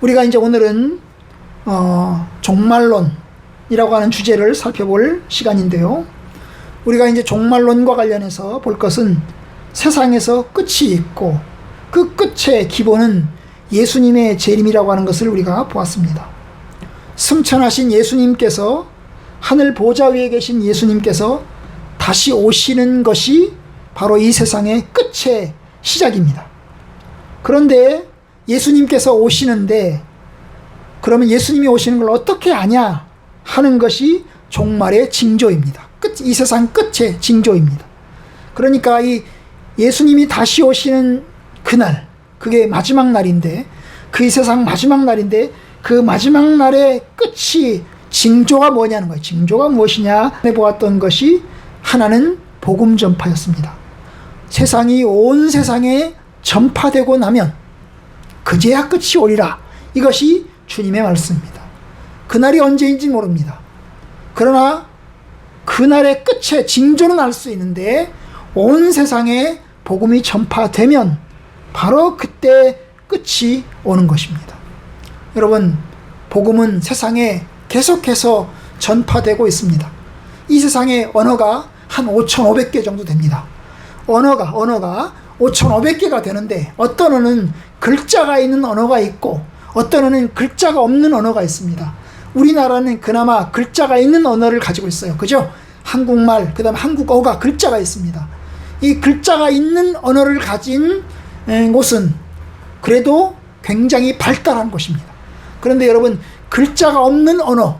우리가 이제 오늘은 종말론이라고 하는 주제를 살펴볼 시간인데요. 우리가 이제 종말론과 관련해서 볼 것은 세상에서 끝이 있고 그 끝의 기본은 예수님의 재림이라고 하는 것을 우리가 보았습니다. 승천하신 예수님께서, 하늘 보좌 위에 계신 예수님께서 다시 오시는 것이 바로 이 세상의 끝의 시작입니다. 그런데 예수님께서 오시는데, 그러면 예수님이 오시는 걸 어떻게 아냐 하는 것이 종말의 징조입니다. 이 세상 끝의 징조입니다. 그러니까 이 예수님이 다시 오시는 그날, 그게 마지막 날인데, 그 이 세상 마지막 날인데, 그 마지막 날의 끝이 징조가 뭐냐는 거예요. 징조가 무엇이냐 보았던 것이 하나는 복음 전파였습니다. 세상이 온 세상에 전파되고 나면 그제야 끝이 오리라. 이것이 주님의 말씀입니다. 그날이 언제인지 모릅니다. 그러나 그날의 끝의 징조는 알 수 있는데, 온 세상에 복음이 전파되면 바로 그때 끝이 오는 것입니다. 여러분, 복음은 세상에 계속해서 전파되고 있습니다. 이 세상의 언어가 한 5,500개 정도 됩니다. 언어가 5,500개가 되는데, 어떤 언어는 글자가 있는 언어가 있고 어떤 언어는 글자가 없는 언어가 있습니다. 우리나라는 그나마 글자가 있는 언어를 가지고 있어요. 그죠? 한국말, 그 다음 한국어가 글자가 있습니다. 이 글자가 있는 언어를 가진 곳은 그래도 굉장히 발달한 곳입니다. 그런데 여러분, 글자가 없는 언어,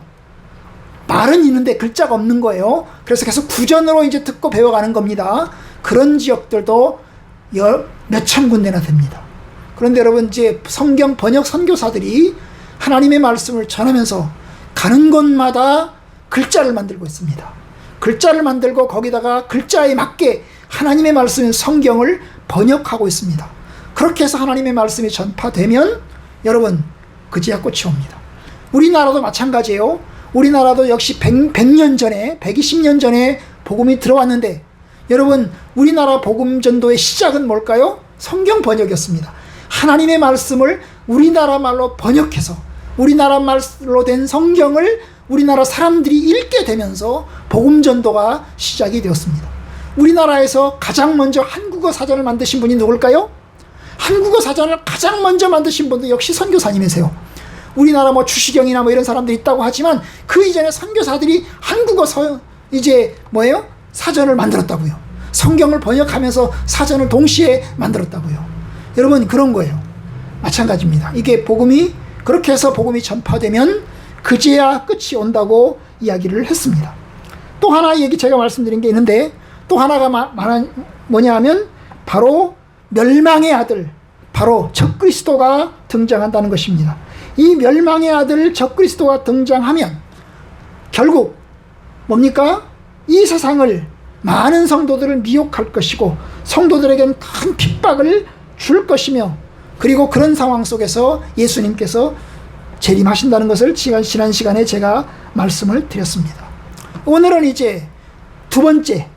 말은 있는데 글자가 없는 거예요. 그래서 계속 구전으로 이제 듣고 배워가는 겁니다. 그런 지역들도 몇천 군데나 됩니다. 그런데 여러분, 이제 성경 번역 선교사들이 하나님의 말씀을 전하면서 가는 곳마다 글자를 만들고 있습니다. 글자를 만들고 거기다가 글자에 맞게 하나님의 말씀, 성경을 번역하고 있습니다. 그렇게 해서 하나님의 말씀이 전파되면 여러분, 그제야 끝이 옵니다. 우리나라도 마찬가지예요. 우리나라도 역시 100년 전에, 120년 전에 복음이 들어왔는데, 여러분, 우리나라 복음 전도의 시작은 뭘까요? 성경 번역이었습니다. 하나님의 말씀을 우리나라 말로 번역해서 우리나라 말로 된 성경을 우리나라 사람들이 읽게 되면서 복음 전도가 시작이 되었습니다. 우리나라에서 가장 먼저 한국어 사전을 만드신 분이 누굴까요? 한국어 사전을 가장 먼저 만드신 분도 역시 선교사님이세요. 우리나라 뭐 주시경이나 뭐 이런 사람들이 있다고 하지만 그 이전에 선교사들이 한국어 사전을 만들었다고요. 성경을 번역하면서 사전을 동시에 만들었다고요. 여러분, 그런 거예요. 마찬가지입니다. 이게 복음이, 그렇게 해서 복음이 전파되면 그제야 끝이 온다고 이야기를 했습니다. 또 하나 얘기 제가 말씀드린 게 있는데, 또 하나가 뭐냐 하면 바로 멸망의 아들, 바로 적그리스도가 등장한다는 것입니다. 이 멸망의 아들 적그리스도가 등장하면 결국 뭡니까? 이 세상을, 많은 성도들을 미혹할 것이고 성도들에게는 큰 핍박을 줄 것이며, 그리고 그런 상황 속에서 예수님께서 재림하신다는 것을 지난 시간에 제가 말씀을 드렸습니다. 오늘은 이제 두 번째,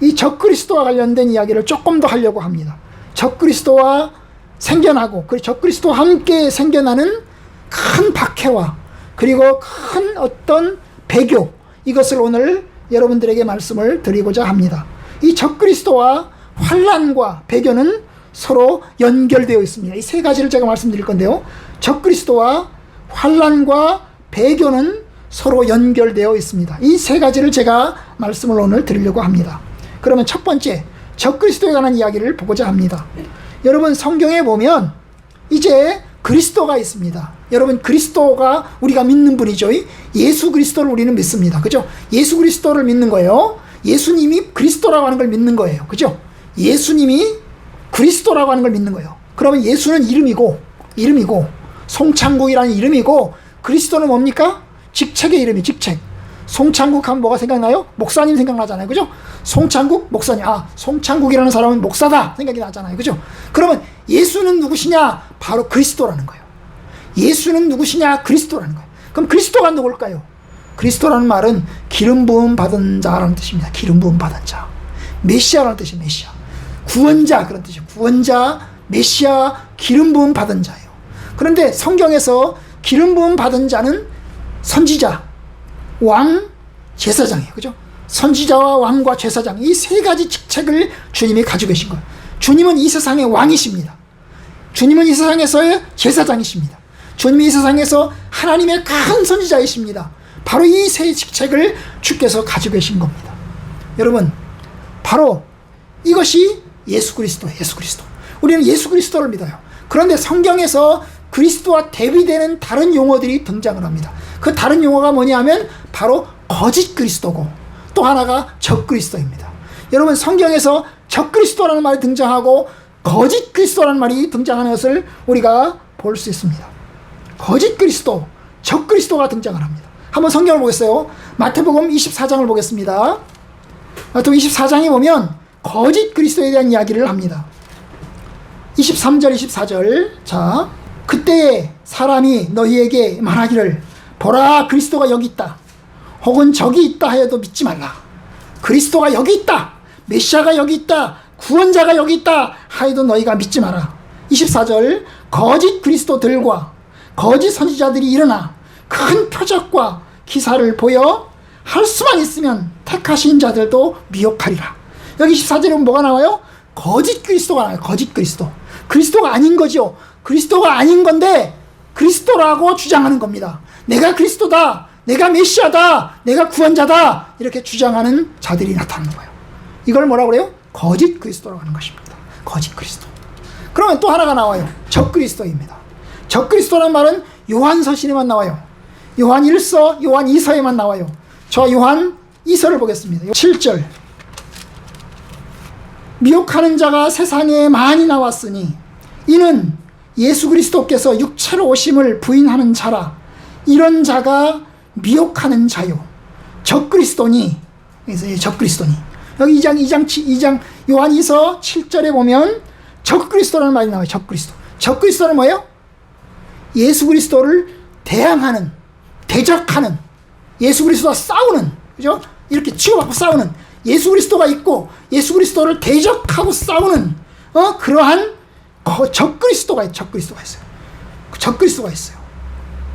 이 적그리스도와 관련된 이야기를 조금 더 하려고 합니다. 적그리스도와 생겨나고, 그 적그리스도와 함께 생겨나는 큰 박해와 그리고 큰 어떤 배교, 이것을 오늘 여러분들에게 말씀을 드리고자 합니다. 이 적그리스도와 환난과 배교는 서로 연결되어 있습니다. 이 세 가지를 제가 말씀드릴 건데요. 적그리스도와 환난과 배교는 서로 연결되어 있습니다. 이 세 가지를 제가 말씀을 오늘 드리려고 합니다. 그러면 첫 번째, 적그리스도에 관한 이야기를 보고자 합니다. 여러분, 성경에 보면 이제 그리스도가 있습니다. 여러분, 그리스도가 우리가 믿는 분이죠. 예수 그리스도를 우리는 믿습니다. 그죠? 예수 그리스도를 믿는 거예요. 예수님이 그리스도라고 하는 걸 믿는 거예요. 그죠? 예수님이 그리스도라고 하는 걸 믿는 거예요. 그러면 예수는 이름이고 송창국이라는 이름이고, 그리스도는 뭡니까? 직책의 이름이, 직책. 송창국 하면 뭐가 생각나요? 목사님 생각나잖아요. 그죠? 송창국 목사님, 송창국이라는 사람은 목사다 생각이 나잖아요. 그죠? 그러면 예수는 누구시냐? 바로 그리스도라는 거예요. 예수는 누구시냐? 그리스도라는 거예요. 그럼 그리스도가 누굴까요? 그리스도라는 말은 기름 부음 받은 자라는 뜻입니다. 기름 부음 받은 자. 메시아라는 뜻이에요. 메시아. 구원자, 그런 뜻이에요. 구원자, 메시아, 기름 부음 받은 자예요. 그런데 성경에서 기름 부음 받은 자는 선지자, 왕, 제사장이에요. 그죠? 선지자와 왕과 제사장, 이 세 가지 직책을 주님이 가지고 계신 거예요. 주님은 이 세상의 왕이십니다. 주님은 이 세상에서의 제사장이십니다. 주님이 이 세상에서 하나님의 큰 선지자이십니다. 바로 이 세 직책을 주께서 가지고 계신 겁니다. 여러분, 바로 이것이 예수 그리스도예요. 예수 그리스도. 우리는 예수 그리스도를 믿어요. 그런데 성경에서 그리스도와 대비되는 다른 용어들이 등장을 합니다. 그 다른 용어가 뭐냐면 바로 거짓 그리스도고, 또 하나가 적 그리스도입니다. 여러분, 성경에서 적 그리스도라는 말이 등장하고 거짓 그리스도라는 말이 등장하는 것을 우리가 볼 수 있습니다. 거짓 그리스도, 적 그리스도가 등장을 합니다. 한번 성경을 보겠어요. 마태복음 24장을 보겠습니다. 마태복음 24장에 보면 거짓 그리스도에 대한 이야기를 합니다. 23절 24절. 자, 그때에 사람이 너희에게 말하기를 보라, 그리스도가 여기 있다, 혹은 저기 있다 하여도 믿지 말라. 그리스도가 여기 있다, 메시아가 여기 있다, 구원자가 여기 있다 하여도 너희가 믿지 마라. 24절. 거짓 그리스도들과 거짓 선지자들이 일어나 큰 표적과 기사를 보여 할 수만 있으면 택하신 자들도 미혹하리라. 여기 24절에 보면 뭐가 나와요? 거짓 그리스도가 나와요. 거짓 그리스도. 그리스도가 아닌 거죠. 그리스도가 아닌 건데 그리스도라고 주장하는 겁니다. 내가 그리스도다, 내가 메시아다, 내가 구원자다, 이렇게 주장하는 자들이 나타나는 거예요. 이걸 뭐라고 그래요? 거짓 그리스도라고 하는 것입니다. 거짓 그리스도. 그러면 또 하나가 나와요. 적 그리스도입니다. 적 그리스도라는 말은 요한서신에만 나와요. 요한 1서, 요한 2서에만 나와요. 저 요한 2서를 보겠습니다. 7절. 미혹하는 자가 세상에 많이 나왔으니 이는 예수 그리스도께서 육체로 오심을 부인하는 자라. 이런 자가 미혹하는 자요, 적 그리스도니. 그래서 적 그리스도니. 여기 2장 요한 2서 7절에 보면 적 그리스도라는 말이 나와요. 적 그리스도. 적 그리스도는 뭐예요? 예수 그리스도를 대항하는, 대적하는, 예수 그리스도와 싸우는, 그죠? 이렇게 치고받고 싸우는, 예수 그리스도가 있고 예수 그리스도를 대적하고 싸우는 그러한 적 그리스도가 있어요. 적 그리스도가 있어요.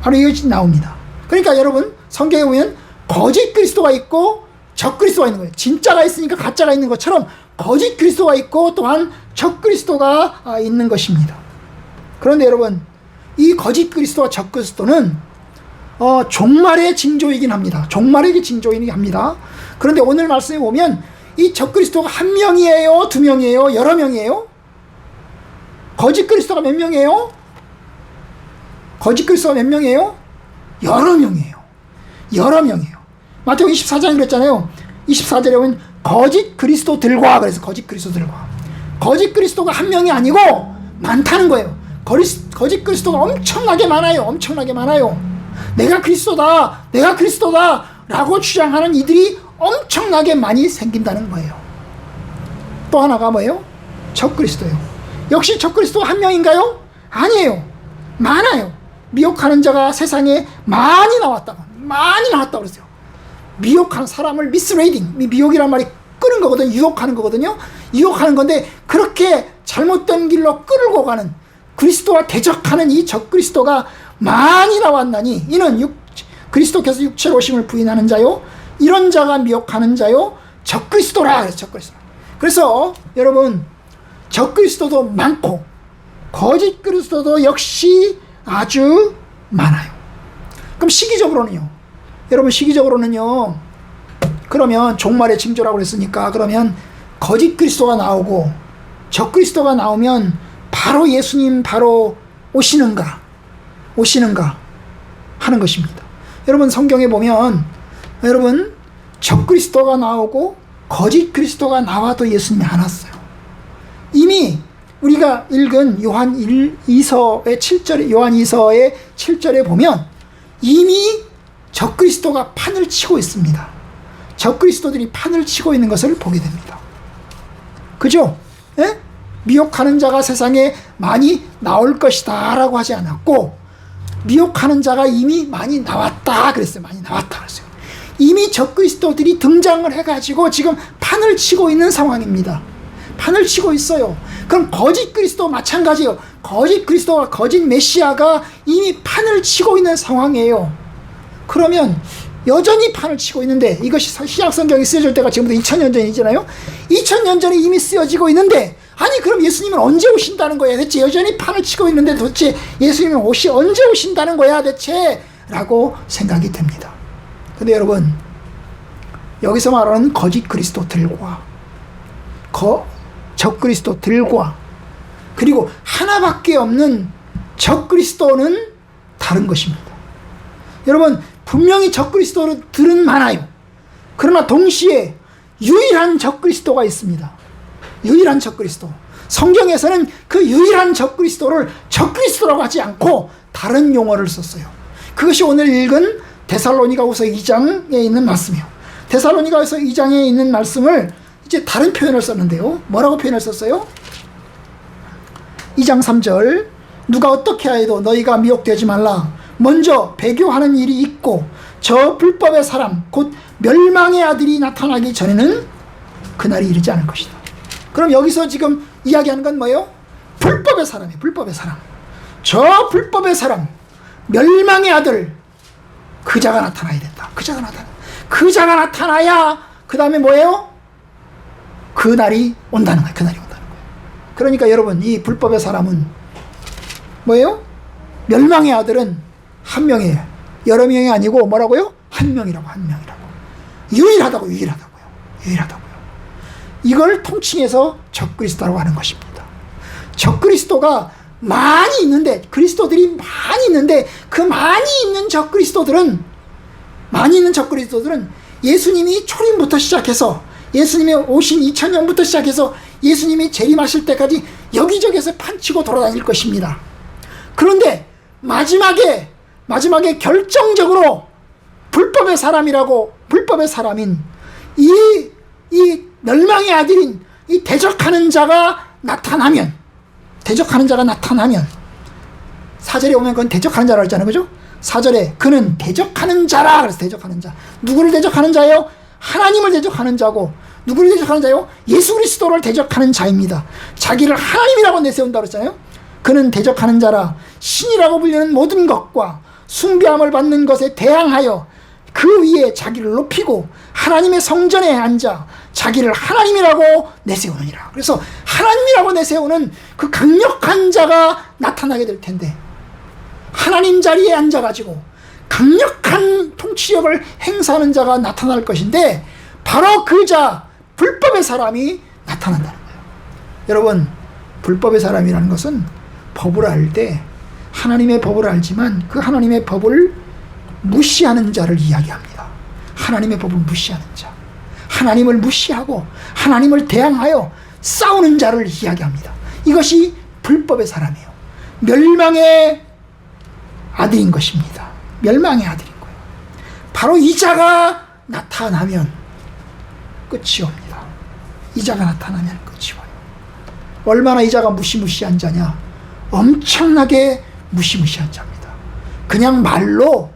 바로 이것이 나옵니다. 그러니까 여러분, 성경에 보면 거짓 그리스도가 있고 적 그리스도가 있는 거예요. 진짜가 있으니까 가짜가 있는 것처럼 거짓 그리스도가 있고 또한 적 그리스도가 있는 것입니다. 그런데 여러분, 이 거짓 그리스도와 적 그리스도는 종말의 징조이긴 합니다. 종말의 징조이긴 합니다. 그런데 오늘 말씀에 보면 이 적 그리스도가 한 명이에요, 두 명이에요, 여러 명이에요? 거짓 그리스도가 몇 명이에요? 거짓 그리스도가 몇 명이에요? 여러 명이에요. 여러 명이에요. 마태복음 24장에 그랬잖아요. 24절에 보면 거짓 그리스도들과, 그래서 거짓 그리스도들과. 거짓 그리스도가 한 명이 아니고 많다는 거예요. 거짓 그리스도가 엄청나게 많아요. 엄청나게 많아요. 내가 그리스도다, 내가 그리스도다 라고 주장하는 이들이 엄청나게 많이 생긴다는 거예요. 또 하나가 뭐예요? 적 그리스도예요. 역시 적 그리스도가 한 명인가요? 아니에요. 많아요. 미혹하는 자가 세상에 많이 나왔다고 그랬어요. 미혹하는 사람을 미스레이딩, 미혹이란 말이 끄는 거거든요. 유혹하는 거거든요. 유혹하는 건데 그렇게 잘못된 길로 끌고 가는, 그리스도와 대적하는 이 적 그리스도가 많이 나왔나니 이는 그리스도께서 육체로 오심을 부인하는 자요, 이런 자가 미혹하는 자요, 적 그리스도라. 적 그리스도. 그래서 여러분, 적 그리스도도 많고 거짓 그리스도도 역시 아주 많아요. 그럼 시기적으로는요? 여러분, 시기적으로는요, 그러면 종말의 징조라고 그랬으니까 그러면 거짓 그리스도가 나오고 적 그리스도가 나오면 바로 예수님 바로 오시는가 하는 것입니다. 여러분, 성경에 보면 여러분, 적 그리스도가 나오고 거짓 그리스도가 나와도 예수님이 안 왔어요. 이미 우리가 읽은 요한 2서의 7절에 보면 이미 적 그리스도가 판을 치고 있습니다. 적 그리스도들이 판을 치고 있는 것을 보게 됩니다. 그죠? 예? 미혹하는 자가 세상에 많이 나올 것이다 라고 하지 않았고, 미혹하는 자가 이미 많이 나왔다 그랬어요. 많이 나왔다 그랬어요. 이미 적 그리스도들이 등장을 해가지고 지금 판을 치고 있는 상황입니다. 판을 치고 있어요. 그럼 거짓 그리스도 마찬가지예요. 거짓 그리스도와 거짓 메시아가 이미 판을 치고 있는 상황이에요. 그러면 여전히 판을 치고 있는데, 이것이 신약 성경이 쓰여질 때가 지금부터 2000년 전이잖아요. 2000년 전에 이미 쓰여지고 있는데, 아니 그럼 예수님은 언제 오신다는 거야 대체? 여전히 판을 치고 있는데 도대체 예수님은 언제 오신다는 거야 대체? 라고 생각이 듭니다. 근데 여러분, 여기서 말하는 거짓 그리스도들과 적 그리스도들과 그리고 하나밖에 없는 적 그리스도는 다른 것입니다. 여러분, 분명히 적 그리스도들은 많아요. 그러나 동시에 유일한 적 그리스도가 있습니다. 유일한 적 그리스도. 성경에서는 그 유일한 적 그리스도를 적 그리스도라고 하지 않고 다른 용어를 썼어요. 그것이 오늘 읽은 데살로니가후서 2장에 있는 말씀이에요. 데살로니가후서 2장에 있는 말씀을 이제 다른 표현을 썼는데요. 뭐라고 표현을 썼어요? 2장 3절, 누가 어떻게 하여도 너희가 미혹되지 말라. 먼저 배교하는 일이 있고 저 불법의 사람 곧 멸망의 아들이 나타나기 전에는 그날이 이르지 않을 것이다. 그럼 여기서 지금 이야기하는 건 뭐예요? 불법의 사람이에요. 불법의 사람. 저 불법의 사람, 멸망의 아들, 그자가 나타나야 된다. 그자가 나타나야 그 다음에 뭐예요? 그날이 온다는 거예요. 그날이 온다는 거예요. 그러니까 여러분, 이 불법의 사람은 뭐예요? 멸망의 아들은 한 명이에요. 여러 명이 아니고 뭐라고요? 한 명이라고. 유일하다고요. 이걸 통칭해서 적그리스도라고 하는 것입니다. 적그리스도가 많이 있는데, 그리스도들이 많이 있는데, 그 많이 있는 적그리스도들은 예수님이 초림부터 시작해서, 예수님이 오신 2000년부터 시작해서 예수님이 재림하실 때까지 여기저기서 판치고 돌아다닐 것입니다. 그런데 마지막에 결정적으로 불법의 사람인 이 멸망의 아들인 이 대적하는 자가 나타나면, 4절에 오면 그건 대적하는 자라고 했잖아요. 그죠? 4절에 그는 대적하는 자라. 그래서 대적하는 자. 누구를 대적하는 자예요? 하나님을 대적하는 자고, 누구를 대적하는 자요? 예수 그리스도를 대적하는 자입니다. 자기를 하나님이라고 내세운다고 했잖아요. 그는 대적하는 자라. 신이라고 불리는 모든 것과 숭배함을 받는 것에 대항하여 그 위에 자기를 높이고 하나님의 성전에 앉아 자기를 하나님이라고 내세우느니라. 그래서 하나님이라고 내세우는 그 강력한 자가 나타나게 될 텐데, 하나님 자리에 앉아가지고 강력한 통치력을 행사하는 자가 나타날 것인데, 바로 그 자, 불법의 사람이 나타난다는 거예요. 여러분, 불법의 사람이라는 것은 법을 알 때 하나님의 법을 알지만 그 하나님의 법을 무시하는 자를 이야기합니다. 하나님의 법을 무시하는 자, 하나님을 무시하고 하나님을 대항하여 싸우는 자를 이야기합니다. 이것이 불법의 사람이에요. 멸망의 아들인 것입니다. 멸망의 아들인 거예요. 바로 이 자가 나타나면 끝이 옵니다. 이 자가 나타나면 끝이 와요. 얼마나 이 자가 무시무시한 자냐? 엄청나게 무시무시한 자입니다. 그냥 말로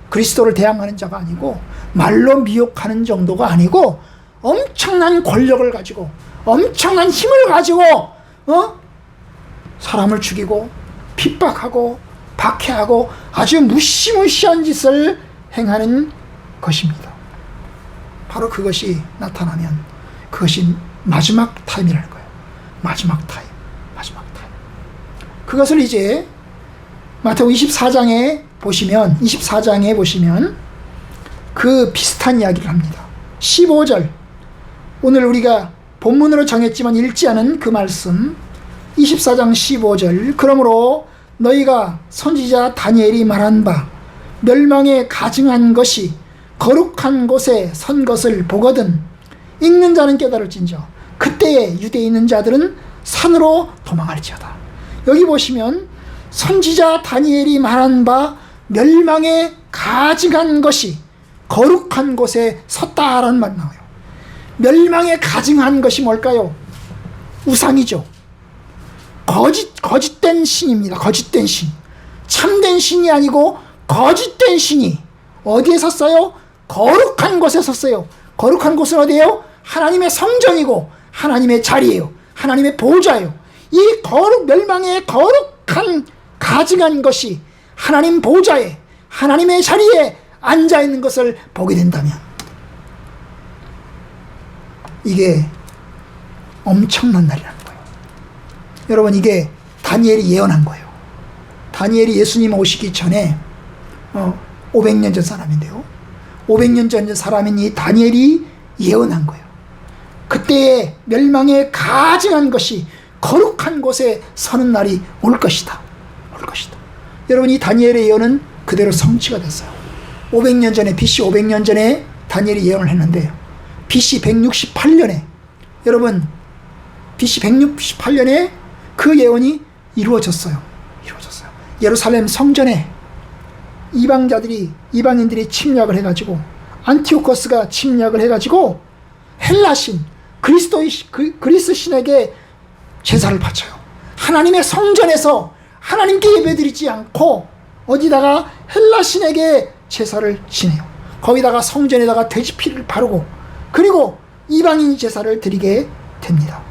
그리스도를 대항하는 자가 아니고, 말로 미혹하는 정도가 아니고, 엄청난 권력을 가지고, 엄청난 힘을 가지고 사람을 죽이고 핍박하고 박해하고 아주 무시무시한 짓을 행하는 것입니다. 바로 그것이 나타나면 그것이 마지막 타임이라는 거예요. 마지막 타임. 그것을 이제 마태복음 24장에 보시면 그 비슷한 이야기를 합니다. 15절, 오늘 우리가 본문으로 정했지만 읽지 않은 그 말씀, 24장 15절, 그러므로 너희가 선지자 다니엘이 말한 바 멸망에 가증한 것이 거룩한 곳에 선 것을 보거든 읽는 자는 깨달을진저 그때에 유대에 있는 자들은 산으로 도망할지어다. 여기 보시면 선지자 다니엘이 말한 바 멸망에 가증한 것이 거룩한 곳에 섰다라는 말이 나와요. 멸망에 가증한 것이 뭘까요? 우상이죠. 거짓된 신입니다. 거짓된 신. 참된 신이 아니고 거짓된 신이 어디에 섰어요? 거룩한 곳에 섰어요. 거룩한 곳은 어디예요? 하나님의 성전이고 하나님의 자리예요. 하나님의 보좌예요. 이 멸망의 거룩한 가증한 것이 하나님 보좌에, 하나님의 자리에 앉아있는 것을 보게 된다면 이게 엄청난 날이라는 거예요. 여러분, 이게 다니엘이 예언한 거예요. 다니엘이 예수님 오시기 전에 500년 전 사람인데요, 500년 전 사람인 이 다니엘이 예언한 거예요. 그때의 멸망의 가증한 것이 거룩한 곳에 서는 날이 올 것이다. 올 것이다. 여러분, 이 다니엘의 예언은 그대로 성취가 됐어요. 500년 전에, BC 500년 전에 다니엘이 예언을 했는데 BC 168년에, 여러분, BC 168년에 그 예언이 이루어졌어요. 이루어졌어요. 예루살렘 성전에 이방인들이 침략을 해가지고, 안티오코스가 침략을 해가지고 헬라신, 그리스 신에게 제사를 바쳐요. 하나님의 성전에서 하나님께 예배드리지 않고 어디다가 헬라신에게 제사를 지내요. 거기다가 성전에다가 돼지 피를 바르고, 그리고 이방인 제사를 드리게 됩니다.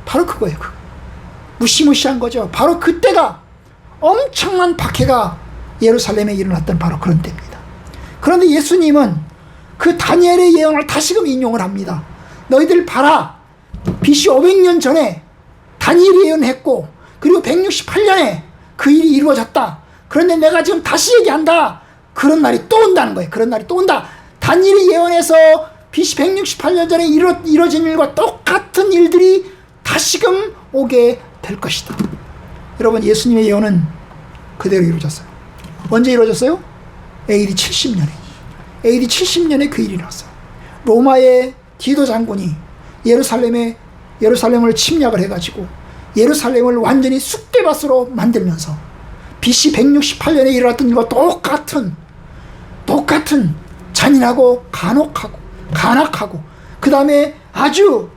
바로 그거예요. 무시무시한 거죠. 바로 그때가 엄청난 박해가 예루살렘에 일어났던 바로 그런 때입니다. 그런데 예수님은 그 다니엘의 예언을 다시금 인용을 합니다. 너희들 봐라, BC 500년 전에 다니엘이 예언했고, 그리고 168년에 그 일이 이루어졌다. 그런데 내가 지금 다시 얘기한다. 그런 날이 또 온다는 거예요. 그런 날이 또 온다. 다니엘이 예언해서 BC 168년 전에 이루어진 일과 똑같은 일들이 다시금 오게 될 것이다. 여러분, 예수님의 예언은 그대로 이루어졌어요. 언제 이루어졌어요? AD 70년에. AD 70년에 그 일이 일어났어요. 로마의 디도 장군이 예루살렘을 침략을 해가지고 예루살렘을 완전히 쑥대밭으로 만들면서 BC 168년에 일어났던 일과 똑같은 잔인하고 간악하고 그 다음에 아주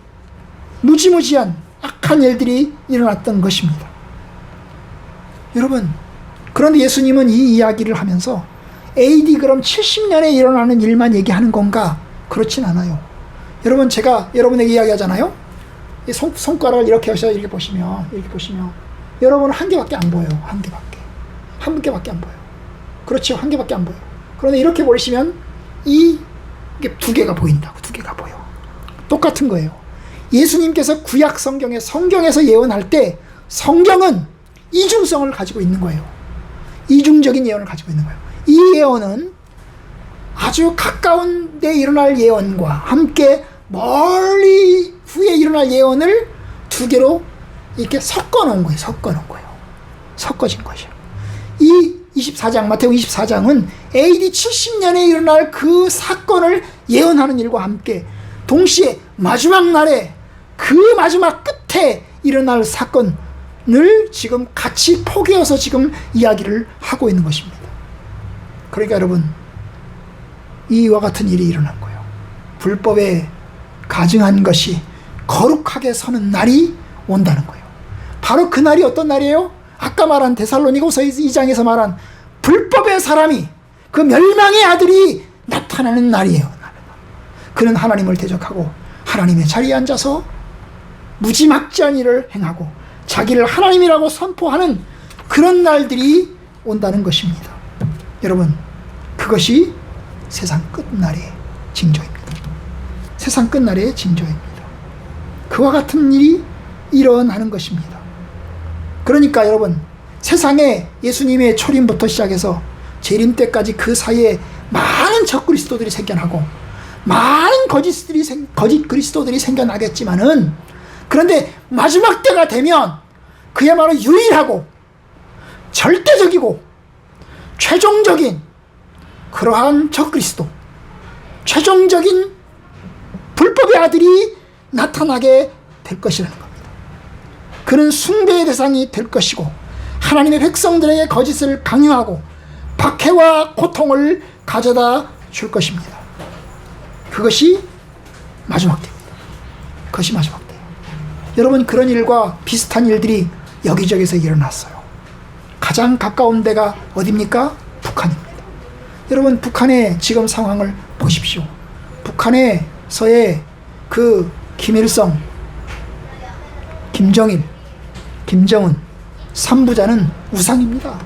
무지무지한 악한 일들이 일어났던 것입니다. 여러분, 그런데 예수님은 이 이야기를 하면서 AD 그럼 70년에 일어나는 일만 얘기하는 건가? 그렇진 않아요. 여러분, 제가 여러분에게 이야기하잖아요. 이 손가락을 이렇게 하셔서 이렇게 보시면 여러분은 한 개밖에 안 보여요. 한 개밖에 안 보여요. 그렇죠. 한 개밖에 안 보여요. 그런데 이렇게 보시면 이게 두 개가 보인다고. 두 개가 보여. 똑같은 거예요. 예수님께서 구약 성경에서 예언할 때 성경은 이중성을 가지고 있는 거예요. 이중적인 예언을 가지고 있는 거예요. 이 예언은 아주 가까운 데 일어날 예언과 함께 멀리 후에 일어날 예언을 두 개로 이렇게 섞어놓은 거예요. 섞어진 것이에요. 이 24장, 마태복음 24장은 AD 70년에 일어날 그 사건을 예언하는 일과 함께 동시에 마지막 날에 그 마지막 끝에 일어날 사건을 지금 같이 포개어서 지금 이야기를 하고 있는 것입니다. 그러니까 여러분, 이와 같은 일이 일어난 거예요. 불법에 가증한 것이 거룩하게 서는 날이 온다는 거예요. 바로 그 날이 어떤 날이에요? 아까 말한 데살로니가서 2장에서 말한 불법의 사람이, 그 멸망의 아들이 나타나는 날이에요. 그는 하나님을 대적하고 하나님의 자리에 앉아서 무지막지한 일을 행하고 자기를 하나님이라고 선포하는 그런 날들이 온다는 것입니다. 여러분, 그것이 세상 끝날의 징조입니다. 세상 끝날의 징조입니다. 그와 같은 일이 일어나는 것입니다. 그러니까 여러분, 세상에 예수님의 초림부터 시작해서 재림 때까지 그 사이에 많은 적그리스도들이 생겨나고 많은 거짓 그리스도들이 생겨나겠지만은, 그런데 마지막 때가 되면 그야말로 유일하고 절대적이고 최종적인 그러한 적그리스도, 최종적인 불법의 아들이 나타나게 될 것이라는 겁니다. 그는 숭배의 대상이 될 것이고 하나님의 백성들에게 거짓을 강요하고 박해와 고통을 가져다 줄 것입니다. 그것이 마지막 때입니다. 그것이 마지막 때. 여러분, 그런 일과 비슷한 일들이 여기저기서 일어났어요. 가장 가까운 데가 어디입니까? 북한입니다. 여러분, 북한의 지금 상황을 보십시오. 북한에서의 그 김일성, 김정일 김정은, 삼부자는 우상입니다.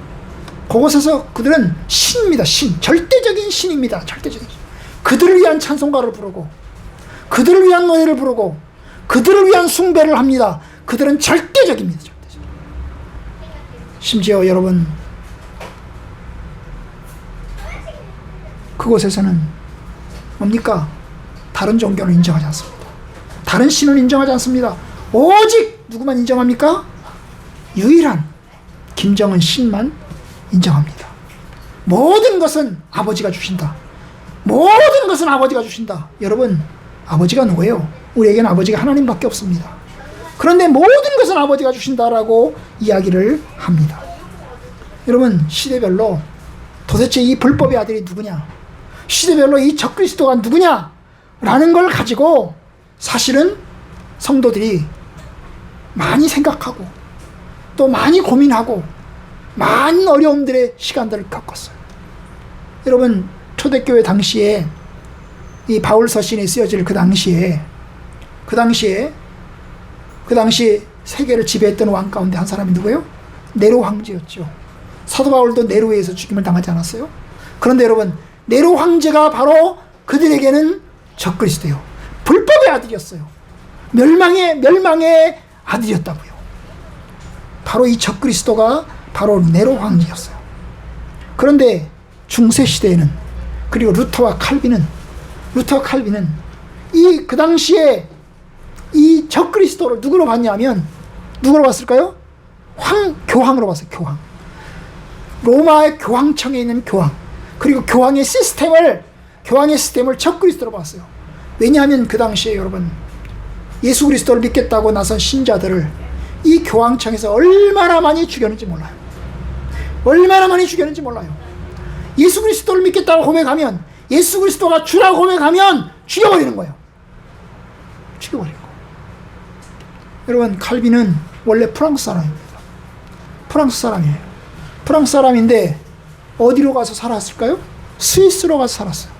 그곳에서 그들은 신입니다. 신, 절대적인 신입니다. 절대적인 신. 그들을 위한 찬송가를 부르고 그들을 위한 노래를 부르고 그들을 위한 숭배를 합니다. 그들은 절대적입니다. 절대적. 심지어 여러분, 그곳에서는 뭡니까? 다른 종교는 인정하지 않습니다. 다른 신은 인정하지 않습니다. 오직 누구만 인정합니까? 유일한 김정은 신만 인정합니다. 모든 것은 아버지가 주신다. 모든 것은 아버지가 주신다. 여러분, 아버지가 누구예요? 우리에게는 아버지가 하나님밖에 없습니다. 그런데 모든 것은 아버지가 주신다라고 이야기를 합니다. 여러분, 시대별로 도대체 이 불법의 아들이 누구냐, 시대별로 이 적그리스도가 누구냐 라는 걸 가지고 사실은 성도들이 많이 생각하고 또 많이 고민하고 많은 어려움들의 시간들을 겪었어요. 여러분, 초대교회 당시에 이 바울 서신이 쓰여질 그 당시에 세계를 지배했던 왕 가운데 한 사람이 누구예요? 네로 황제였죠. 사도 바울도 네로에 의해서 죽임을 당하지 않았어요? 그런데 여러분, 네로 황제가 바로 그들에게는 적그리스도예요. 불법의 아들이었어요. 멸망의 아들이었다고요. 바로 이 적그리스도가 바로 네로 황제였어요. 그런데 중세 시대에는, 그리고 루터와 칼빈은 그 당시에 이 적그리스도를 누구로 봤냐면, 누구로 봤을까요? 교황으로 봤어요. 로마의 교황청에 있는 교황, 그리고 교황의 시스템을 적그리스도로 봤어요. 왜냐하면 그 당시에 여러분, 예수 그리스도를 믿겠다고 나선 신자들을 이 교황청에서 얼마나 많이 죽였는지 몰라요. 예수 그리스도를 믿겠다고 고백하면, 예수 그리스도가 주라고 고백하면 죽여버리는 거예요. 여러분, 칼빈은 원래 프랑스 사람입니다. 프랑스 사람인데 어디로 가서 살았을까요? 스위스로 가서 살았어요.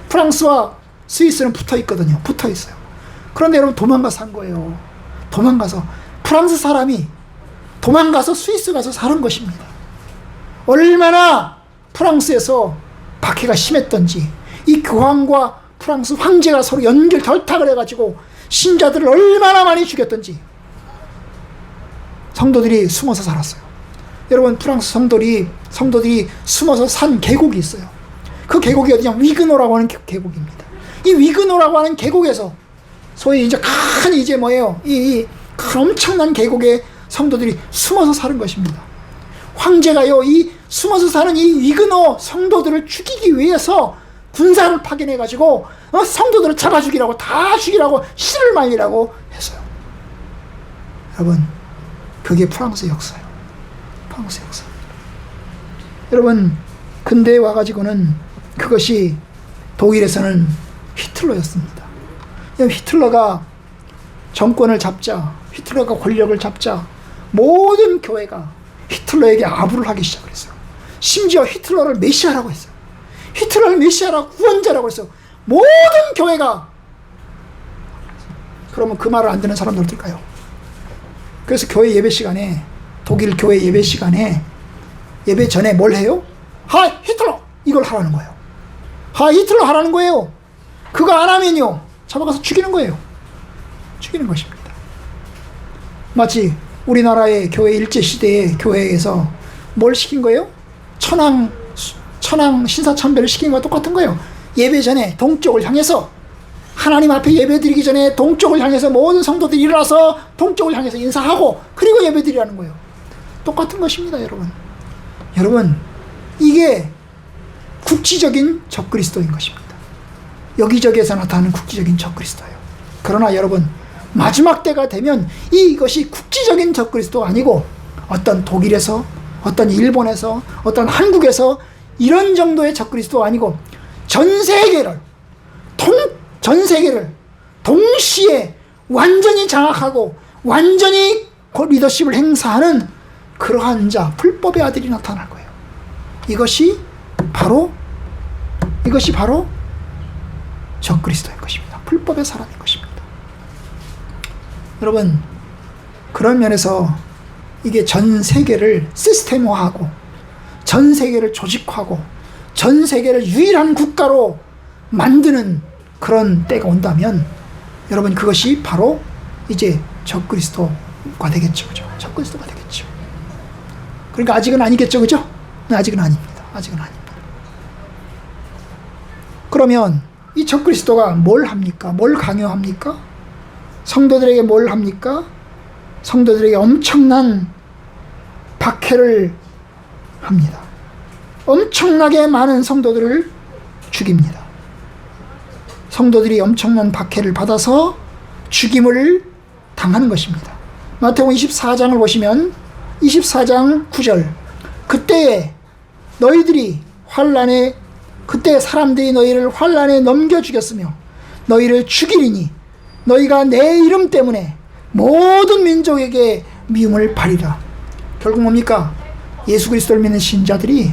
프랑스와 스위스는 붙어 있어요. 그런데 여러분, 도망가서 산 거예요. 프랑스 사람이 도망가서 스위스 가서 사는 것입니다. 얼마나 프랑스에서 박해가 심했던지, 이 교황과 프랑스 황제가 서로 결탁을 해가지고 신자들을 얼마나 많이 죽였던지 성도들이 숨어서 살았어요. 여러분, 프랑스 성도들이 숨어서 산 계곡이 있어요. 그 계곡이 어디냐? 위그노라고 하는 계곡입니다. 이 위그노라고 하는 계곡에서 소위 이 엄청난 계곡에 성도들이 숨어서 사는 것입니다. 황제가요, 이 숨어서 사는 이 위그노 성도들을 죽이기 위해서 군사를 파견해가지고 성도들을 다 죽이라고 씨를 말리라고 했어요. 여러분, 그게 프랑스의 역사예요. 여러분, 근대에 와가지고는 그것이 독일에서는 히틀러였습니다. 히틀러가 정권을 잡자, 히틀러가 권력을 잡자, 모든 교회가 히틀러에게 아부를 하기 시작했어요. 심지어 히틀러를 메시아라고 했어요. 히틀러를 메시아라고, 구원자라고 했어요. 모든 교회가. 그러면 그 말을 안 듣는 사람들 어떨까요? 그래서 교회 예배 시간에, 독일 교회 예배 시간에, 예배 전에 뭘 해요? 히틀러! 이걸 하라는 거예요. 히틀러 하라는 거예요. 그거 안 하면요, 잡아가서 죽이는 거예요. 죽이는 것입니다. 마치 우리나라의 교회 일제시대의 교회에서 뭘 시킨 거예요? 천황 신사참배를 시킨 거와 똑같은 거예요. 예배 전에 동쪽을 향해서, 하나님 앞에 예배 드리기 전에 동쪽을 향해서 모든 성도들이 일어나서 동쪽을 향해서 인사하고, 그리고 예배 드리라는 거예요. 똑같은 것입니다. 여러분, 이게 국지적인 적그리스도인 것입니다. 여기저기에서 나타나는 국지적인 적그리스도예요. 그러나 여러분, 마지막 때가 되면 이것이 국지적인 적그리스도가 아니고, 어떤 독일에서, 어떤 일본에서, 어떤 한국에서 이런 정도의 적그리스도가 아니고, 전 세계를 동시에 완전히 장악하고 완전히 리더십을 행사하는 그러한 자, 불법의 아들이 나타날 거예요. 이것이 바로 적그리스도인 것입니다. 불법의 사람인 것입니다. 여러분, 그런 면에서 이게 전 세계를 시스템화하고 전 세계를 조직화하고 전 세계를 유일한 국가로 만드는 그런 때가 온다면 여러분 그것이 바로 이제 적그리스도가 되겠죠. 그죠? 적그리스도가 되겠죠. 그러니까 아직은 아니겠죠. 그죠? 네, 아직은 아닙니다. 아직은 아닙니다. 그러면 이 적그리스도가 뭘 합니까? 뭘 강요합니까? 성도들에게 뭘 합니까? 성도들에게 엄청난 박해를 합니다. 엄청나게 많은 성도들을 죽입니다. 성도들이 엄청난 박해를 받아서 죽임을 당하는 것입니다. 마태복음 24장을 보시면 24장 9절 그때에 너희들이 환난에 그때 사람들이 너희를 환난에 넘겨 죽였으며 너희를 죽이리니 너희가 내 이름 때문에 모든 민족에게 미움을 받으리라. 결국 뭡니까? 예수 그리스도를 믿는 신자들이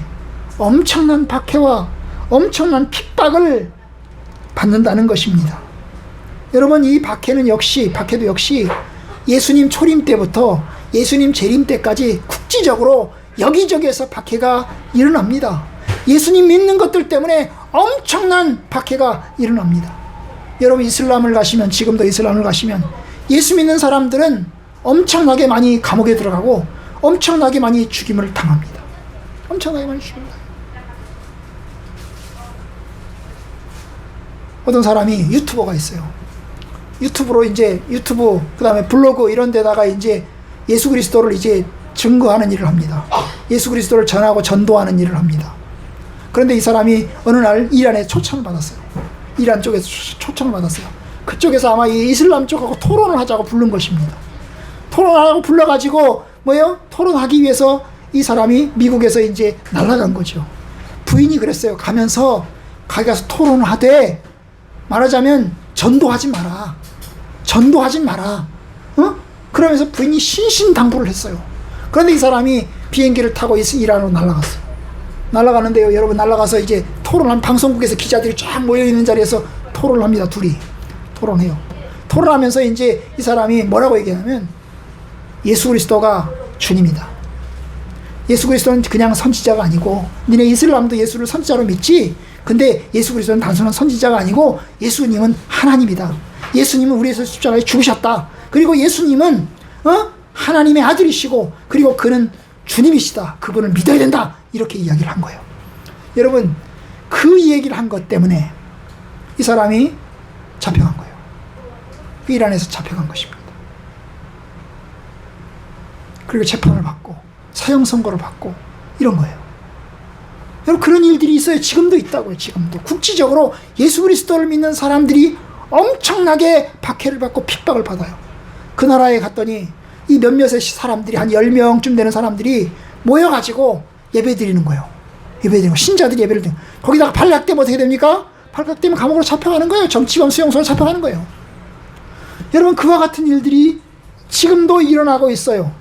엄청난 박해와 엄청난 핍박을 받는다는 것입니다. 여러분 이 박해도 역시 예수님 초림 때부터 예수님 재림 때까지 국지적으로 여기저기에서 박해가 일어납니다. 예수님 믿는 것들 때문에 엄청난 박해가 일어납니다. 여러분 이슬람을 가시면 지금도 이슬람을 가시면 예수 믿는 사람들은 엄청나게 많이 감옥에 들어가고 엄청나게 많이 죽임을 당합니다. 엄청나게 많이 죽임을 당합니다. 어떤 사람이 유튜버가 있어요. 유튜브로 이제 유튜브 그다음에 블로그 이런 데다가 이제 예수 그리스도를 이제 증거하는 일을 합니다. 예수 그리스도를 전하고 전도하는 일을 합니다. 그런데 이 사람이 어느 날 이란에 초청을 받았어요. 이란 쪽에서 초청을 받았어요. 그쪽에서 아마 이 이슬람 쪽하고 토론을 하자고 부른 것입니다. 토론하고 불러가지고 뭐예요? 토론하기 위해서 이 사람이 미국에서 이제 날아간 거죠. 부인이 그랬어요. 가면서 가기 가서 토론을 하되 말하자면 전도하지 마라. 전도하지 마라. 그러면서 부인이 신신당부를 했어요. 그런데 이 사람이 비행기를 타고 이란으로 날아갔어요. 날아가는데요. 여러분 날아가서 이제 토론한 방송국에서 기자들이 쫙 모여있는 자리에서 토론을 합니다. 둘이 토론해요. 토론하면서 이제 이 사람이 뭐라고 얘기하냐면 예수 그리스도가 주님이다. 예수 그리스도는 그냥 선지자가 아니고 니네 이슬람도 예수를 선지자로 믿지? 근데 예수 그리스도는 단순한 선지자가 아니고 예수님은 하나님이다. 예수님은 우리 위해서 십자가에 죽으셨다. 그리고 예수님은 하나님의 아들이시고 그리고 그는 주님이시다. 그분을 믿어야 된다. 이렇게 이야기를 한 거예요. 여러분 그 얘기를 한 것 때문에 이 사람이 잡혀간 거예요. 이란에서 잡혀간 것입니다. 그리고 재판을 받고 사형 선고를 받고 이런 거예요. 여러분 그런 일들이 있어요. 지금도 있다고요. 지금도 국지적으로 예수 그리스도를 믿는 사람들이 엄청나게 박해를 받고 핍박을 받아요. 그 나라에 갔더니 이 몇몇의 사람들이 한 10명쯤 되는 사람들이 모여가지고 예배 드리는 거예요. 예배 드리고 신자들이 예배를 드리고 거기다가 발각되면 어떻게 됩니까? 발각되면 감옥으로 잡혀가는 거예요. 정치범 수용소로 잡혀가는 거예요. 여러분 그와 같은 일들이 지금도 일어나고 있어요.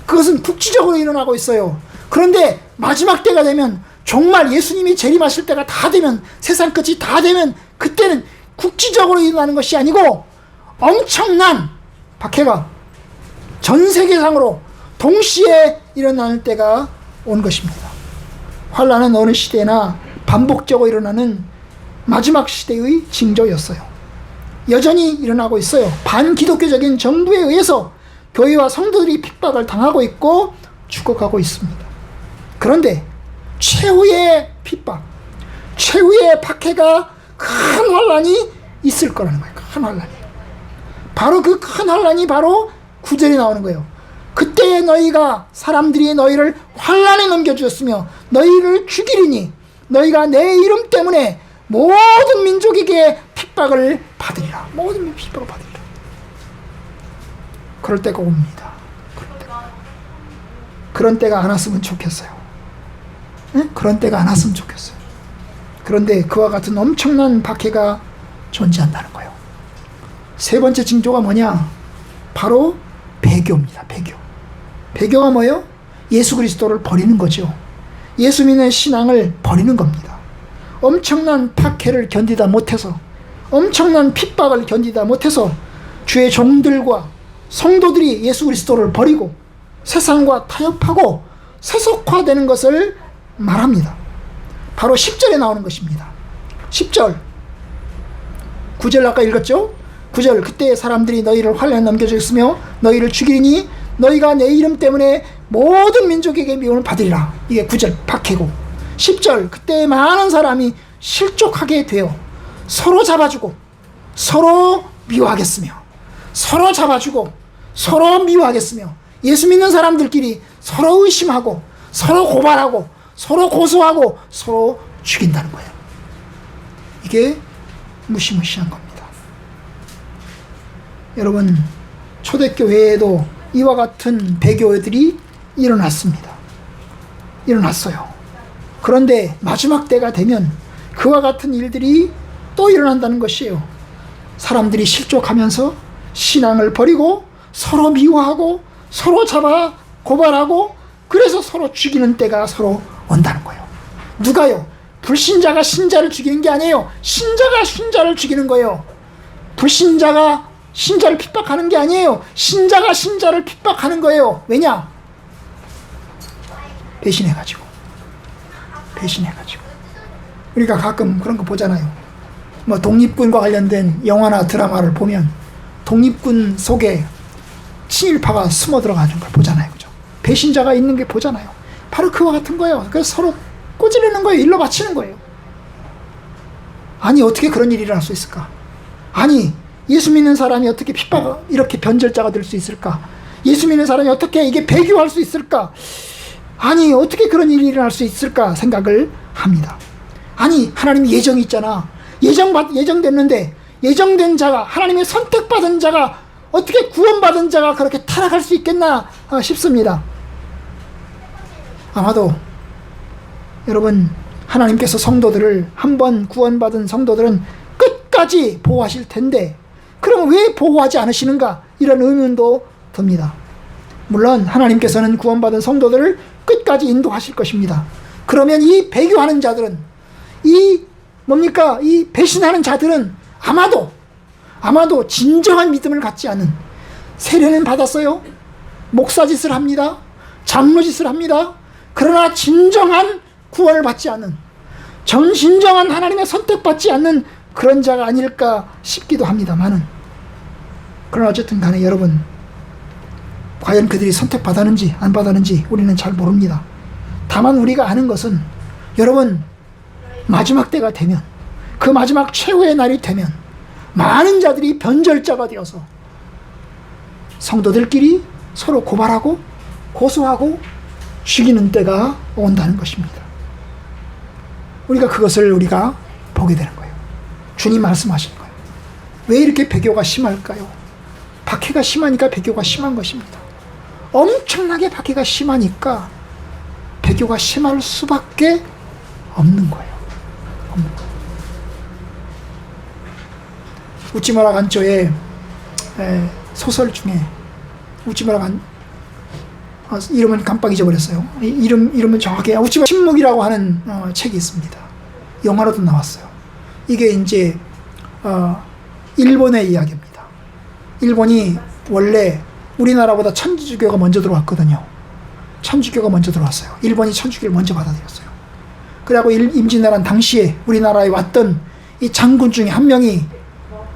그것은 국지적으로 일어나고 있어요. 그런데 마지막 때가 되면 정말 예수님이 재림하실 때가 다 되면 세상 끝이 다 되면 그때는 국지적으로 일어나는 것이 아니고 엄청난 박해가 전 세계상으로 동시에 일어나는 때가 온 것입니다. 환난은 어느 시대나 반복적으로 일어나는 마지막 시대의 징조였어요. 여전히 일어나고 있어요. 반기독교적인 정부에 의해서 교회와 성도들이 핍박을 당하고 있고 죽어가고 있습니다. 그런데 최후의 핍박, 최후의 박해가 큰 환난이 있을 거라는 거예요. 큰 환난이. 바로 그 큰 환난이 바로 9절에 나오는 거예요. 그때 너희가 사람들이 너희를 환난에 넘겨주었으며 너희를 죽이리니 너희가 내 이름 때문에 모든 민족에게 핍박을 받으리라. 모든 핍박을 받으리라. 그럴 때가 옵니다. 그럴 때가. 그런 때가 안 왔으면 좋겠어요. 응? 그런 때가 안 왔으면 좋겠어요. 그런데 그와 같은 엄청난 박해가 존재한다는 거예요. 세 번째 징조가 뭐냐? 바로 배교입니다. 배교. 배교가 뭐예요? 예수 그리스도를 버리는 거죠. 예수 믿는 신앙을 버리는 겁니다. 엄청난 박해를 견디다 못해서, 엄청난 핍박을 견디다 못해서 주의 종들과 성도들이 예수 그리스도를 버리고 세상과 타협하고 세속화되는 것을 말합니다. 바로 10절에 나오는 것입니다. 10절 9절 아까 읽었죠? 9절 그때 사람들이 너희를 환란에 넘겨주겠으며 너희를 죽이리니 너희가 내 이름 때문에 모든 민족에게 미움을 받으리라. 이게 9절 박해고 10절 그때 많은 사람이 실족하게 되어 서로 잡아주고 서로 미워하겠으며 서로 잡아주고 서로 미워하겠으며 예수 믿는 사람들끼리 서로 의심하고 서로 고발하고 서로 고소하고 서로 죽인다는 거예요. 이게 무시무시한 겁니다. 여러분 초대교회에도 이와 같은 배교들이 일어났습니다. 일어났어요. 그런데 마지막 때가 되면 그와 같은 일들이 또 일어난다는 것이에요. 사람들이 실족하면서 신앙을 버리고 서로 미워하고 서로 잡아 고발하고 그래서 서로 죽이는 때가 서로 온다는 거예요. 누가요? 불신자가 신자를 죽이는 게 아니에요. 신자가 신자를 죽이는 거예요. 불신자가 신자를 핍박하는 게 아니에요. 신자가 신자를 핍박하는 거예요. 왜냐? 배신해가지고. 우리가 가끔 그런 거 보잖아요. 뭐 독립군과 관련된 영화나 드라마를 보면 독립군 속에 친일파가 숨어 들어가는 걸 보잖아요. 그죠? 배신자가 있는 게 보잖아요. 바로 그와 같은 거예요. 그래서 서로 꼬지르는 거예요. 일로 바치는 거예요. 아니 어떻게 그런 일이 일어날 수 있을까? 아니 예수 믿는 사람이 어떻게 이렇게 변절자가 될 수 있을까? 예수 믿는 사람이 어떻게 이게 배교할 수 있을까? 아니 어떻게 그런 일이 일어날 수 있을까 생각을 합니다. 아니 하나님 예정이 있잖아. 예정됐는데 예정된 자가 하나님의 선택받은 자가 어떻게 구원받은 자가 그렇게 타락할 수 있겠나 싶습니다. 아마도 여러분 하나님께서 성도들을 한번 구원받은 성도들은 끝까지 보호하실 텐데 그럼 왜 보호하지 않으시는가 이런 의문도 듭니다. 물론 하나님께서는 구원받은 성도들을 끝까지 인도하실 것입니다. 그러면 이 배교하는 자들은 이 배신하는 자들은 아마도 진정한 믿음을 갖지 않은 세례는 받았어요. 목사짓을 합니다. 장로짓을 합니다. 그러나 진정한 구원을 받지 않는 진정한 하나님의 선택받지 않는 그런 자가 아닐까 싶기도 합니다만은 그러나 어쨌든 간에 여러분 과연 그들이 선택받았는지 안 받았는지 우리는 잘 모릅니다. 다만 우리가 아는 것은 여러분 마지막 때가 되면 그 마지막 최후의 날이 되면 많은 자들이 변절자가 되어서 성도들끼리 서로 고발하고 고소하고 죽이는 때가 온다는 것입니다. 그것을 우리가 보게 되는 거예요. 주님 말씀하신 거예요. 왜 이렇게 배교가 심할까요? 박해가 심하니까 배교가 심한 것입니다. 엄청나게 박해가 심하니까 배교가 심할 수밖에 없는 거예요. 우찌무라 간초의 소설 중에 이름은 깜빡 잊어버렸어요. 이름은 정확히 우찌무라 침묵이라고 하는 책이 있습니다. 영화로도 나왔어요. 이게 이제 일본의 이야기입니다. 일본이 원래 우리나라보다 천주교가 먼저 들어왔거든요. 천주교가 먼저 들어왔어요. 일본이 천주교를 먼저 받아들였어요. 그리고 임진왜란 당시에 우리나라에 왔던 이 장군 중에 한 명이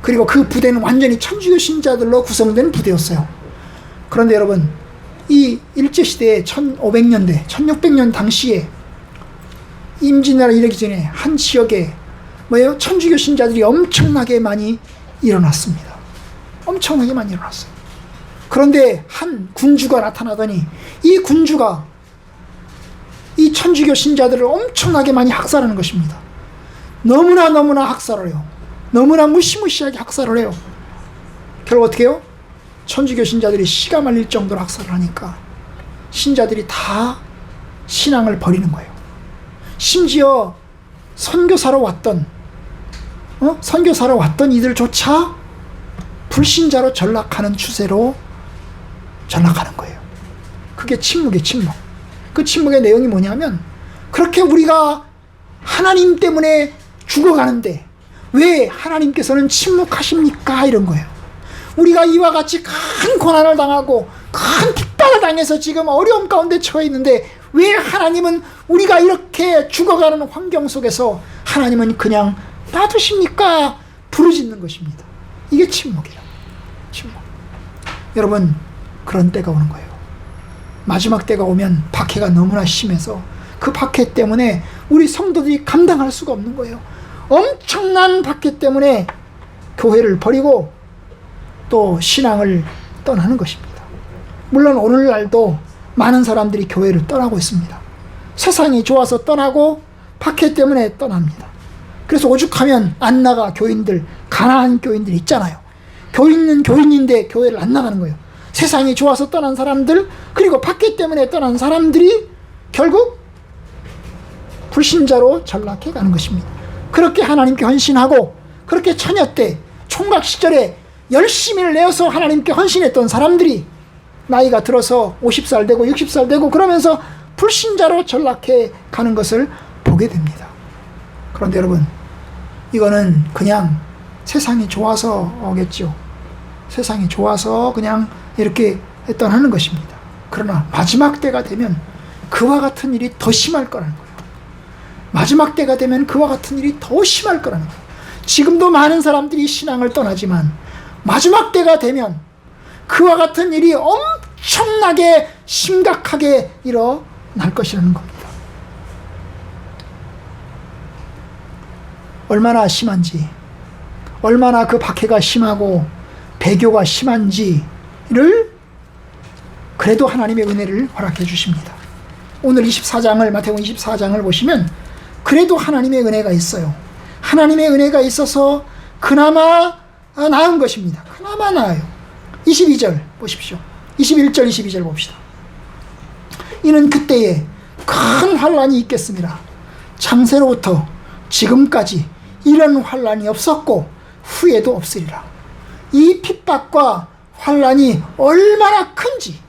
그리고 그 부대는 완전히 천주교 신자들로 구성된 부대였어요. 그런데 여러분 이 일제시대에 1500년대 1600년 당시에 임진왜란 이르기 전에 한 지역에 천주교 신자들이 엄청나게 많이 일어났습니다. 엄청나게 많이 일어났어요. 그런데 한 군주가 나타나더니 이 군주가 이 천주교 신자들을 엄청나게 많이 학살하는 것입니다. 너무나 학살을 해요. 너무나 무시무시하게 학살을 해요. 결국 어떻게 해요? 천주교 신자들이 씨가 말릴 정도로 학살을 하니까 신자들이 다 신앙을 버리는 거예요. 심지어 선교사로 왔던 이들조차 불신자로 전락하는 추세로 전락하는 거예요. 그게 침묵이에요. 침묵. 그 침묵의 내용이 뭐냐면 그렇게 우리가 하나님 때문에 죽어가는데 왜 하나님께서는 침묵하십니까? 이런 거예요. 우리가 이와 같이 큰 고난을 당하고 큰 핍박을 당해서 지금 어려움 가운데 처해 있는데 왜 하나님은 우리가 이렇게 죽어가는 환경 속에서 하나님은 그냥 놔두십니까? 부르짖는 것입니다. 이게 침묵이라. 침묵. 여러분, 그런 때가 오는 거예요. 마지막 때가 오면 박해가 너무나 심해서 그 박해 때문에 우리 성도들이 감당할 수가 없는 거예요. 엄청난 박해 때문에 교회를 버리고 또 신앙을 떠나는 것입니다. 물론 오늘날도 많은 사람들이 교회를 떠나고 있습니다. 세상이 좋아서 떠나고 박해 때문에 떠납니다. 그래서 오죽하면 안 나가 교인들, 가난한 교인들이 있잖아요. 교인은 교인인데 교회를 안 나가는 거예요. 세상이 좋아서 떠난 사람들, 그리고 박해 때문에 떠난 사람들이 결국 불신자로 전락해 가는 것입니다. 그렇게 하나님께 헌신하고 그렇게 처녀 때 총각 시절에 열심히를 내어서 하나님께 헌신했던 사람들이 나이가 들어서 50살 되고 60살 되고 그러면서 불신자로 전락해 가는 것을 보게 됩니다. 그런데 여러분, 이거는 그냥 세상이 좋아서 오겠죠. 세상이 좋아서 그냥 이렇게 떠나는 것입니다. 그러나 마지막 때가 되면 그와 같은 일이 더 심할 거라는 거예요. 마지막 때가 되면 그와 같은 일이 더 심할 거라는 거예요. 지금도 많은 사람들이 신앙을 떠나지만 마지막 때가 되면 그와 같은 일이 엄청나게 심각하게 일어날 것이라는 겁니다. 얼마나 심한지, 얼마나 그 박해가 심하고 배교가 심한지를 그래도 하나님의 은혜를 허락해 주십니다. 오늘 24장을, 마태복음 24장을 보시면 그래도 하나님의 은혜가 있어요. 하나님의 은혜가 있어서 그나마 나은 것입니다. 그나마 나아요. 22절 보십시오. 21절 22절 봅시다. 이는 그때에 큰 환란이 있겠습니다. 창세로부터 지금까지 이런 환란이 없었고 후에도 없으리라. 이 핍박과 환란이 얼마나 큰지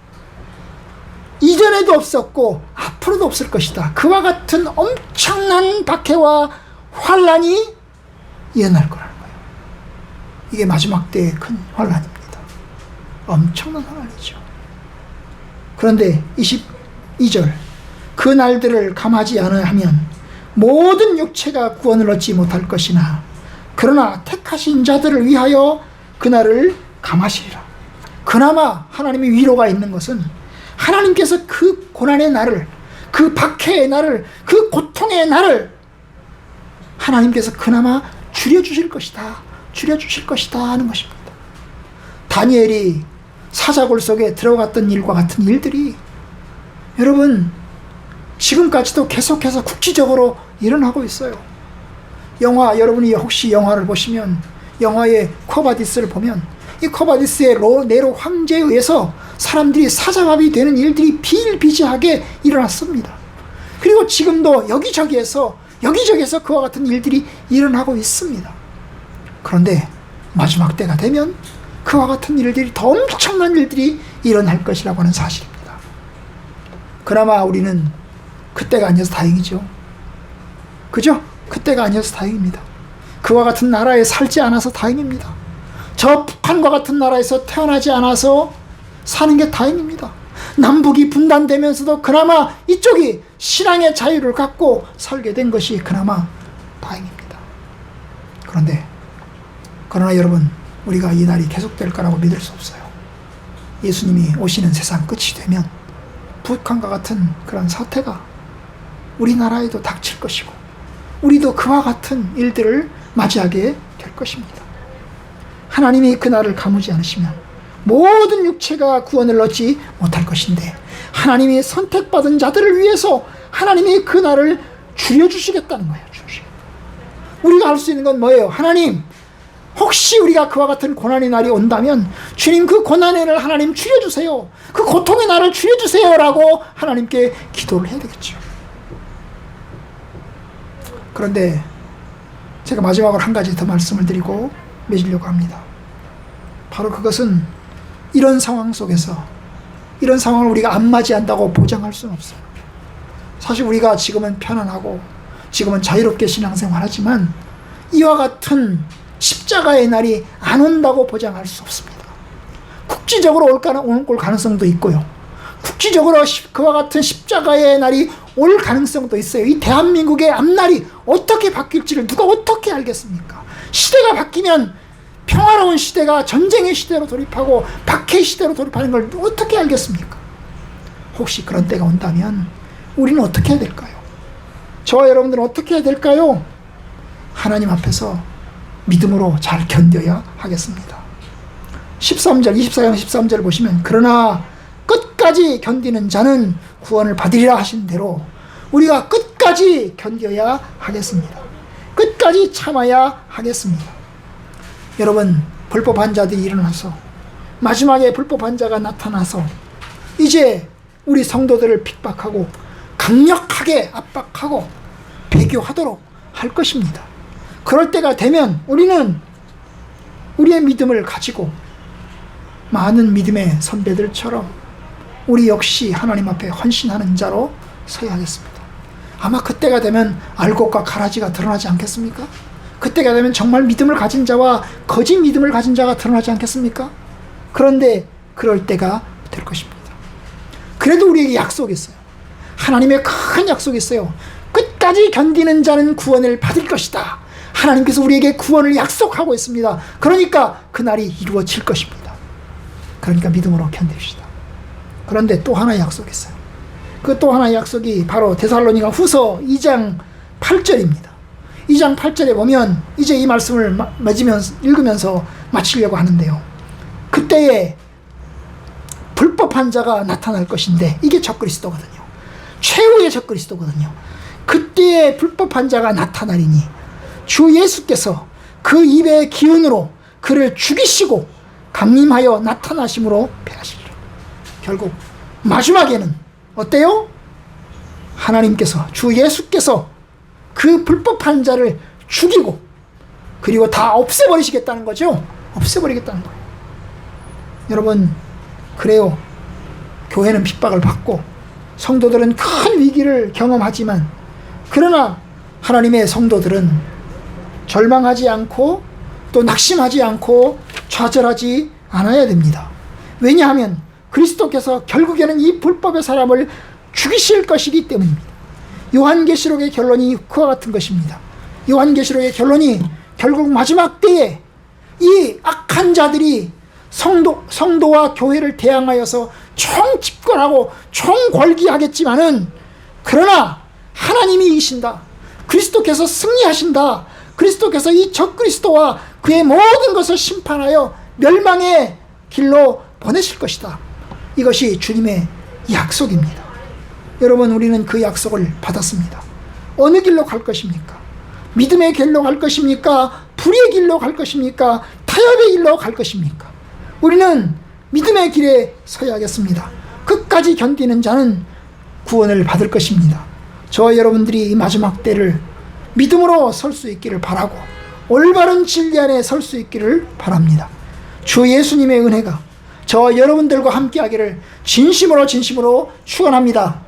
이전에도 없었고 앞으로도 없을 것이다. 그와 같은 엄청난 박해와 환란이 일어날 거라는 거예요. 이게 마지막 때의 큰 환란입니다. 엄청난 환란이죠. 그런데 22절 그 날들을 감하지 않으면 모든 육체가 구원을 얻지 못할 것이나 그러나 택하신 자들을 위하여 그날을 감하시리라. 그나마 하나님의 위로가 있는 것은 하나님께서 그 고난의 날을, 그 박해의 날을, 그 고통의 날을 하나님께서 그나마 줄여주실 것이다, 줄여주실 것이다 하는 것입니다. 다니엘이 사자굴 속에 들어갔던 일과 같은 일들이 여러분 지금까지도 계속해서 국지적으로 일어나고 있어요. 영화, 여러분이 혹시 영화를 보시면 영화의 쿼바디스를 보면 이 쿼바디스의 네로 황제에 의해서 사람들이 사자밥이 되는 일들이 비일비재하게 일어났습니다. 그리고 지금도 여기저기에서 그와 같은 일들이 일어나고 있습니다. 그런데 마지막 때가 되면 그와 같은 일들이 더 엄청난 일들이 일어날 것이라고 하는 사실입니다. 그나마 우리는 그때가 아니어서 다행이죠. 그죠? 그때가 아니어서 다행입니다. 그와 같은 나라에 살지 않아서 다행입니다. 저 북한과 같은 나라에서 태어나지 않아서 사는 게 다행입니다. 남북이 분단되면서도 그나마 이쪽이 신앙의 자유를 갖고 살게 된 것이 그나마 다행입니다. 그러나 여러분, 우리가 이 날이 계속될 거라고 믿을 수 없어요. 예수님이 오시는 세상 끝이 되면 북한과 같은 그런 사태가 우리나라에도 닥칠 것이고 우리도 그와 같은 일들을 맞이하게 될 것입니다. 하나님이 그 날을 감으지 않으시면 모든 육체가 구원을 얻지 못할 것인데 하나님이 선택받은 자들을 위해서 하나님이 그 날을 줄여주시겠다는 거예요. 우리가 할 수 있는 건 뭐예요? 하나님, 혹시 우리가 그와 같은 고난의 날이 온다면 주님 그 고난의 날을 하나님 줄여주세요. 그 고통의 날을 줄여주세요 라고 하나님께 기도를 해야 되겠죠. 그런데 제가 마지막으로 한 가지 더 말씀을 드리고 맺으려고 합니다. 바로 그것은 이런 상황 속에서 이런 상황을 우리가 안 맞이한다고 보장할 수는 없어요. 사실 우리가 지금은 편안하고 지금은 자유롭게 신앙생활하지만 이와 같은 십자가의 날이 안 온다고 보장할 수 없습니다. 국지적으로 올 가능성도 있고요. 국지적으로 그와 같은 십자가의 날이 올 가능성도 있어요. 이 대한민국의 앞날이 어떻게 바뀔지를 누가 어떻게 알겠습니까? 시대가 바뀌면 평화로운 시대가 전쟁의 시대로 돌입하고 박해의 시대로 돌입하는 걸 어떻게 알겠습니까? 혹시 그런 때가 온다면 우리는 어떻게 해야 될까요? 저와 여러분들은 어떻게 해야 될까요? 하나님 앞에서 믿음으로 잘 견뎌야 하겠습니다. 13절, 24장 13절 보시면 그러나 끝까지 견디는 자는 구원을 받으리라 하신 대로 우리가 끝까지 견뎌야 하겠습니다. 끝까지 참아야 하겠습니다. 여러분, 불법한 자들이 일어나서 마지막에 불법한 자가 나타나서 이제 우리 성도들을 핍박하고 강력하게 압박하고 배교하도록 할 것입니다. 그럴 때가 되면 우리는 우리의 믿음을 가지고 많은 믿음의 선배들처럼 우리 역시 하나님 앞에 헌신하는 자로 서야 하겠습니다. 아마 그때가 되면 알곡과 가라지가 드러나지 않겠습니까? 그때가 되면 정말 믿음을 가진 자와 거짓 믿음을 가진 자가 드러나지 않겠습니까? 그런데 그럴 때가 될 것입니다. 그래도 우리에게 약속이 있어요. 하나님의 큰 약속이 있어요. 끝까지 견디는 자는 구원을 받을 것이다. 하나님께서 우리에게 구원을 약속하고 있습니다. 그러니까 그날이 이루어질 것입니다. 그러니까 믿음으로 견딥시다. 그런데 또 하나의 약속이 있어요. 그 또 하나의 약속이 바로 데살로니가 후서 2장 8절입니다. 2장 8절에 보면 이제 이 말씀을 읽으면서 마치려고 하는데요. 그때에 불법한 자가 나타날 것인데 이게 적그리스도거든요. 최후의 적그리스도거든요. 그때에 불법한 자가 나타나리니 주 예수께서 그 입의 기운으로 그를 죽이시고 강림하여 나타나심으로 패하시리라. 결국 마지막에는 어때요? 하나님께서 주 예수께서 그 불법한 자를 죽이고 그리고 다 없애버리시겠다는 거죠. 없애버리겠다는 거예요. 여러분, 그래요. 교회는 핍박을 받고 성도들은 큰 위기를 경험하지만 그러나 하나님의 성도들은 절망하지 않고 또 낙심하지 않고 좌절하지 않아야 됩니다. 왜냐하면 그리스도께서 결국에는 이 불법의 사람을 죽이실 것이기 때문입니다. 요한계시록의 결론이 그와 같은 것입니다. 요한계시록의 결론이 결국 마지막 때에 이 악한 자들이 성도와 교회를 대항하여서 총집권하고 총궐기하겠지만은 그러나 하나님이 이신다. 그리스도께서 승리하신다. 그리스도께서 이 적그리스도와 그의 모든 것을 심판하여 멸망의 길로 보내실 것이다. 이것이 주님의 약속입니다. 여러분, 우리는 그 약속을 받았습니다. 어느 길로 갈 것입니까? 믿음의 길로 갈 것입니까? 불의 길로 갈 것입니까? 타협의 길로 갈 것입니까? 우리는 믿음의 길에 서야 하겠습니다. 끝까지 견디는 자는 구원을 받을 것입니다. 저와 여러분들이 이 마지막 때를 믿음으로 설 수 있기를 바라고 올바른 진리 안에 설 수 있기를 바랍니다. 주 예수님의 은혜가 저와 여러분들과 함께 하기를 진심으로 축원합니다.